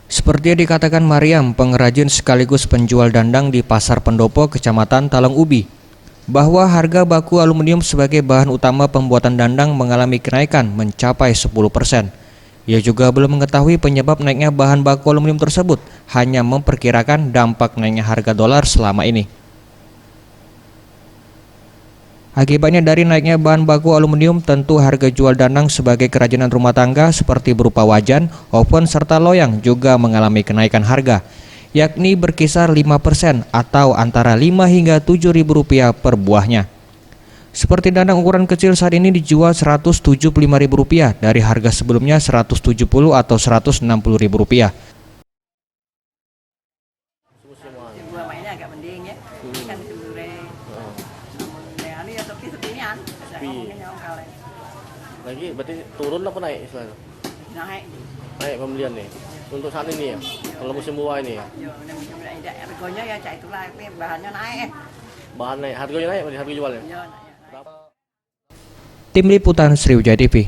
Seperti yang dikatakan Mariam, pengrajin sekaligus penjual dandang di Pasar Pendopo, Kecamatan Talang Ubi, bahwa harga baku aluminium sebagai bahan utama pembuatan dandang mengalami kenaikan mencapai 10%. Ia juga belum mengetahui penyebab naiknya bahan baku aluminium tersebut, hanya memperkirakan dampak naiknya harga dolar selama ini. Akibatnya dari naiknya bahan baku aluminium, tentu harga jual dandang sebagai kerajinan rumah tangga seperti berupa wajan, oven, serta loyang juga mengalami kenaikan harga, yakni berkisar 5% atau antara Rp5 hingga Rp7.000 per buahnya. Seperti dandang ukuran kecil saat ini dijual Rp175.000 dari harga sebelumnya Rp170 atau Rp160.000. Mainnya agak mending ya, kan lagi berarti turun apa naik istilahnya? Naik pembelian nih untuk saat ini ya, kalau musim buah ini ya. Harganya ya cak itulah, bahannya naik. Bahan naik, harganya naik, harga jualnya. Ya, Tim Liputan Sriwijaya TV.